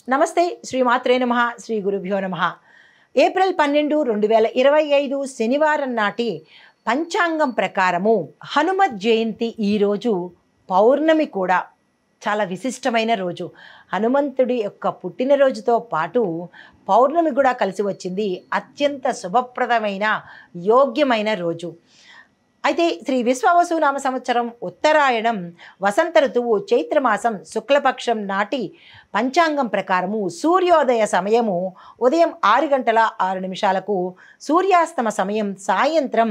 నమస్తే శ్రీమాత్రే నమః శ్రీ గురుభ్యో నమః. ఏప్రిల్ 12, 2025 శనివారం నాటి పంచాంగం ప్రకారము హనుమత్ జయంతి ఈరోజు పౌర్ణమి కూడా చాలా విశిష్టమైన రోజు. హనుమంతుడి యొక్క పుట్టినరోజుతో పాటు పౌర్ణమి కూడా కలిసి వచ్చింది. అత్యంత శుభప్రదమైన యోగ్యమైన రోజు. అయితే శ్రీ విశ్వావసు నామ సంవత్సరం ఉత్తరాయణం వసంత ఋతువు చైత్రమాసం శుక్లపక్షం నాటి పంచాంగం ప్రకారము సూర్యోదయ సమయము ఉదయం 6:06, సూర్యాస్తమ సమయం సాయంత్రం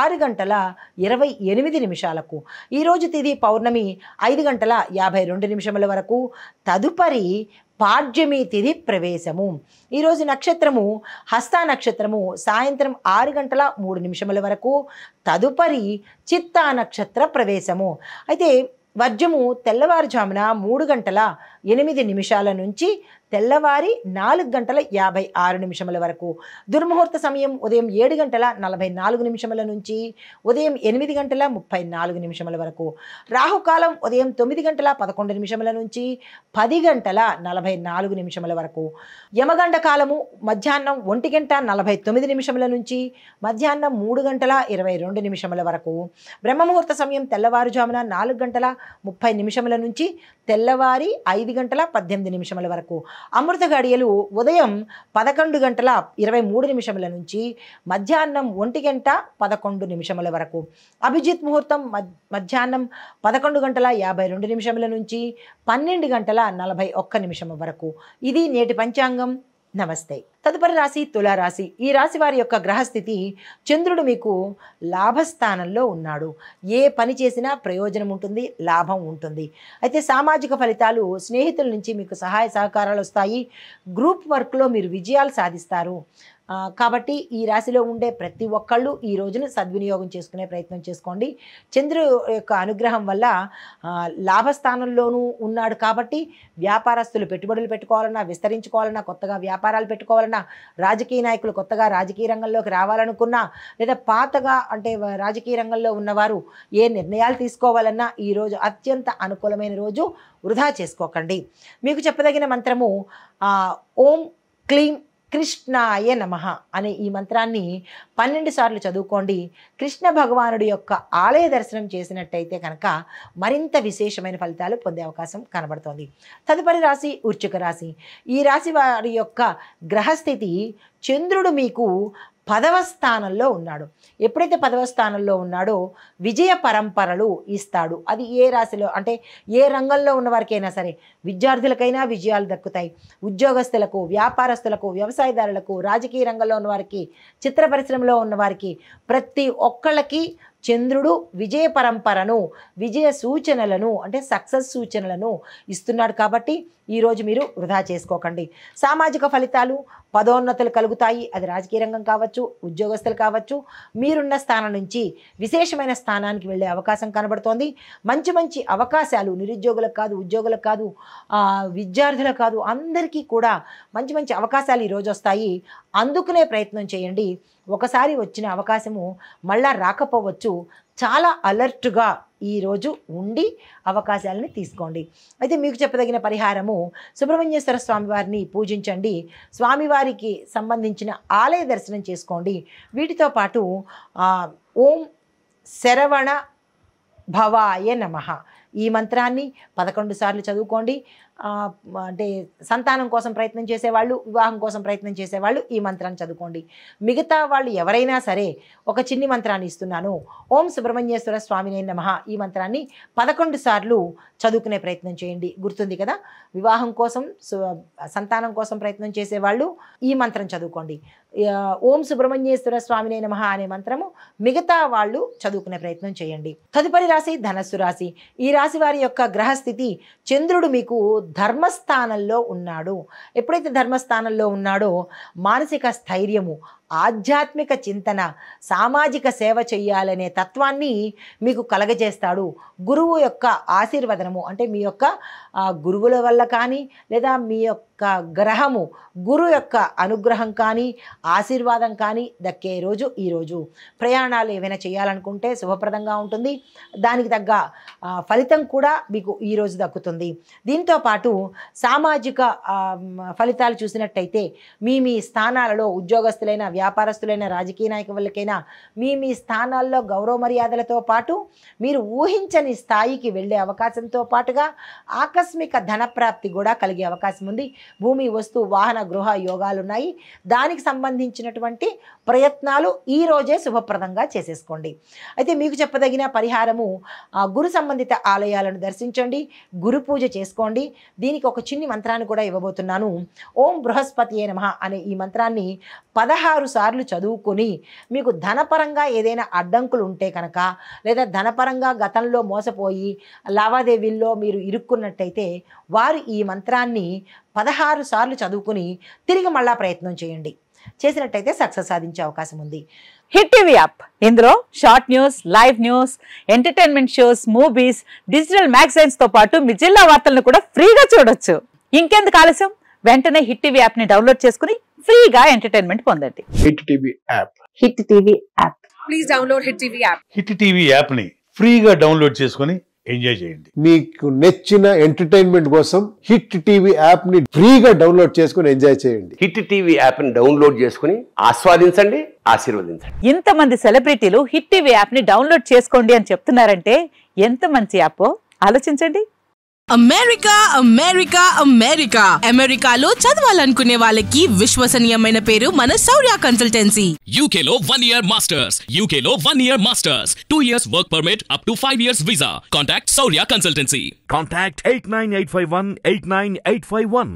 6:28. ఈరోజు తిథి పౌర్ణమి 5:52 వరకు. తదుపరి పాడ్యమి తిథి ప్రవేశము. ఈరోజు నక్షత్రము హస్త నక్షత్రము సాయంత్రం 6:03 వరకు. తదుపరి చిత్తా నక్షత్ర ప్రవేశము. అయితే వర్జము తెల్లవారుజామున 3:08 నుంచి తెల్లవారి 4:56 వరకు. దుర్ముహూర్త సమయం ఉదయం 7:44 నుంచి ఉదయం 8:34 వరకు. రాహుకాలం ఉదయం 9:11 నుంచి 10:44 వరకు. యమగండ కాలము మధ్యాహ్నం 1:49 నుంచి మధ్యాహ్నం 3:22 వరకు. బ్రహ్మముహూర్త సమయం తెల్లవారుజామున 4:30 నుంచి తెల్లవారి 5:18 వరకు. అమృత గడియలు ఉదయం 11:23 నుంచి మధ్యాహ్నం 1:11 వరకు. అభిజిత్ ముహూర్తం మధ్యాహ్నం 11:52 నుంచి 12:41 వరకు. ఇది నేటి పంచాంగం. నమస్తే. తదుపరి రాశి తులారాశి. ఈ రాశి వారి యొక్క గ్రహస్థితి చంద్రుడు మీకు లాభస్థానంలో ఉన్నాడు. ఏ పని చేసినా ప్రయోజనం ఉంటుంది, లాభం ఉంటుంది. అయితే సామాజిక ఫలితాలు, స్నేహితుల నుంచి మీకు సహాయ సహకారాలు వస్తాయి. గ్రూప్ వర్క్లో మీరు విజయాలు సాధిస్తారు. కాబట్టి ఈ రాశిలో ఉండే ప్రతి ఒక్కళ్ళు ఈ రోజును సద్వినియోగం చేసుకునే ప్రయత్నం చేసుకోండి. చంద్రుడు యొక్క అనుగ్రహం వల్ల లాభస్థానంలోనూ ఉన్నాడు కాబట్టి వ్యాపారస్తులు పెట్టుబడులు పెట్టుకోవాలన్నా, విస్తరించుకోవాలన్నా, కొత్తగా వ్యాపారాలు పెట్టుకోవాలన్నా, రాజకీయ నాయకులు కొత్తగా రాజకీయ రంగంలోకి రావాలనుకున్నా, లేదా పాతగా అంటే రాజకీయ రంగంలో ఉన్నవారు ఏ నిర్ణయాలు తీసుకోవాలన్నా ఈరోజు అత్యంత అనుకూలమైన రోజు. వృధా చేసుకోకండి. మీకు చెప్పదగిన మంత్రము ఓం క్లీం కృష్ణాయ నమః అనే ఈ మంత్రాన్ని 12 సార్లు చదువుకోండి. కృష్ణ భగవానుడి యొక్క ఆలయ దర్శనం చేసినట్టయితే కనుక మరింత విశేషమైన ఫలితాలు పొందే అవకాశం కనబడుతోంది. తదుపరి రాశి వృశ్చిక రాశి. ఈ రాశి వారి యొక్క గ్రహస్థితి చంద్రుడు మీకు 10వ స్థానంలో ఉన్నాడు. ఎప్పుడైతే 10వ స్థానంలో ఉన్నాడో విజయ పరంపరలు ఇస్తాడు. అది ఏ రాశిలో అంటే ఏ రంగంలో ఉన్న వారికైనా సరే, విద్యార్థులకైనా విజయాలు దక్కుతాయి. ఉద్యోగస్తులకు, వ్యాపారస్తులకు, వ్యవసాయదారులకు, రాజకీయ రంగంలో ఉన్న వారికి, చిత్ర పరిశ్రమలో ఉన్న వారికి, ప్రతి ఒక్కళ్ళకి చంద్రుడు విజయ పరంపరను, విజయ సూచనలను అంటే సక్సెస్ సూచనలను ఇస్తున్నాడు. కాబట్టి ఈరోజు మీరు వృధా చేసుకోకండి. సామాజిక ఫలితాలు, పదోన్నతులు కలుగుతాయి. అది రాజకీయ రంగం కావచ్చు, ఉద్యోగస్తులు కావచ్చు. మీరున్న స్థానం నుంచి విశేషమైన స్థానానికి వెళ్ళే అవకాశం కనబడుతోంది. మంచి మంచి అవకాశాలు నిరుద్యోగులకు కాదు, ఉద్యోగులకు కాదు, విద్యార్థులకు కాదు, అందరికీ కూడా మంచి మంచి అవకాశాలు ఈరోజు వస్తాయి. అందుకునే ప్రయత్నం చేయండి. ఒకసారి వచ్చిన అవకాశము మళ్ళా రాకపోవచ్చు. చాలా అలర్ట్గా ఈరోజు ఉండి అవకాశాలని తీసుకోండి. అయితే మీకు చెప్పదగిన పరిహారము, సుబ్రహ్మణ్యేశ్వర స్వామివారిని పూజించండి. స్వామివారికి సంబంధించిన ఆలయ దర్శనం చేసుకోండి. వీటితో పాటు ఓం శరవణ భవాయ నమః ఈ మంత్రాన్ని 11 సార్లు చదువుకోండి. అంటే సంతానం కోసం ప్రయత్నం చేసేవాళ్ళు, వివాహం కోసం ప్రయత్నం చేసేవాళ్ళు ఈ మంత్రాన్ని చదువుకోండి. మిగతా వాళ్ళు ఎవరైనా సరే ఒక చిన్ని మంత్రాన్ని ఇస్తున్నాను. ఓం సుబ్రహ్మణ్యేశ్వర స్వామినే నమః ఈ మంత్రాన్ని 11 సార్లు చదువుకునే ప్రయత్నం చేయండి. గుర్తుంది కదా? వివాహం కోసం, సంతానం కోసం ప్రయత్నం చేసేవాళ్ళు ఈ మంత్రం చదువుకోండి. ఓం సుబ్రహ్మణ్యేశ్వర స్వామినే నమః అనే మంత్రము మిగతా వాళ్ళు చదువుకునే ప్రయత్నం చేయండి. తదుపరి రాశి ధనస్సు రాశి. ఈ రాశి వారి యొక్క గ్రహస్థితి చంద్రుడు మీకు ధర్మస్థానంలో ఉన్నాడు. ఎప్పుడైతే ధర్మస్థానంలో ఉన్నాడో మానసిక స్థైర్యము, ఆధ్యాత్మిక చింతన, సామాజిక సేవ చేయాలనే తత్వాన్ని మీకు కలగజేస్తాడు. గురువు యొక్క ఆశీర్వదనము అంటే మీ యొక్క గురువుల వల్ల కానీ లేదా మీ యొక్క గ్రహము గురు యొక్క అనుగ్రహం కానీ ఆశీర్వాదం కానీ దక్కే రోజు ఈరోజు. ప్రయాణాలు ఏవైనా చేయాలనుకుంటే శుభప్రదంగా ఉంటుంది. దానికి తగ్గ ఫలితం కూడా మీకు ఈరోజు దక్కుతుంది. దీంతో పాటు సామాజిక ఫలితాలు చూసినట్టయితే మీ స్థానాలలో ఉద్యోగస్తులైన, వ్యాపారస్తులైన, రాజకీయ నాయకులకైనా మీ స్థానాల్లో గౌరవ మర్యాదలతో పాటు మీరు ఊహించని స్థాయికి వెళ్ళే అవకాశంతో పాటుగా ఆకస్మిక ధనప్రాప్తి కూడా కలిగే అవకాశం ఉంది. భూమి, వస్తు, వాహన, గృహ యోగాలున్నాయి. దానికి సంబంధించినటువంటి ప్రయత్నాలు ఈరోజే శుభప్రదంగా చేసేసుకోండి. అయితే మీకు చెప్పదగిన పరిహారము గురు సంబంధిత ఆలయాలను దర్శించండి, గురు పూజ చేసుకోండి. దీనికి ఒక చిన్ని మంత్రాన్ని కూడా ఇవ్వబోతున్నాను. ఓం బృహస్పతియే నమః అనే ఈ మంత్రాన్ని 16 సార్లు చదువుకొని మీకు ధనపరంగా ఏదైనా అడ్డంకులు ఉంటే కనుక లేదా ధనపరంగా గతంలో మోసపోయి లావాదేవీల్లో మీరు ఇరుక్కున్నట్టయితే వారు ఈ మంత్రాన్ని 16 సార్లు చదువుకుని తిరిగి మళ్ళా ప్రయత్నం చేయండి. చేసినట్టయితే సక్సెస్ సాధించే అవకాశం ఉంది. హిట్ టీవీ యాప్, ఇందులో short news, live news, entertainment shows, movies, digital magazines తో పాటు మీ జిల్లా వార్తలను కూడా ఫ్రీగా చూడొచ్చు. ఇంకెందుకు ఆలస్యం, వెంటనే హిట్ టీవీ యాప్ ని డౌన్లోడ్ చేసుకుని ఫ్రీగా ఎంటర్టైన్మెంట్ పొందండి. Hit TV app. Hit TV app. Please download hit TV app. Hit TV app ని ఫ్రీగా డౌన్లోడ్ చేసుకుని ఎంజాయ్ చేయండి. మీకు నచ్చిన ఎంటర్టైన్మెంట్ కోసం హిట్ టీవీ యాప్ ని ఫ్రీగా డౌన్లోడ్ చేసుకుని ఎంజాయ్ చేయండి. హిట్ టీవీ యాప్ ని డౌన్లోడ్ చేసుకుని ఆస్వాదించండి, ఆశీర్వదించండి. ఇంతమంది సెలబ్రిటీలు హిట్ టీవీ యాప్ ని డౌన్లోడ్ చేసుకోండి అని చెప్తున్నారంటే ఎంత మంచి యాప్ ఆలోచించండి. అమెరికా అమెరికా అమెరికా అమెరికాలో చదవాలనుకునే వాళ్ళకి విశ్వసనీయమైన పేరు మన శౌర్య కన్సల్టెన్సీ. UK లో 1 year masters, UK లో 1 year masters, 2 years work permit up to 5 years visa. Contact Saurya Consultancy. Contact 89851 89851.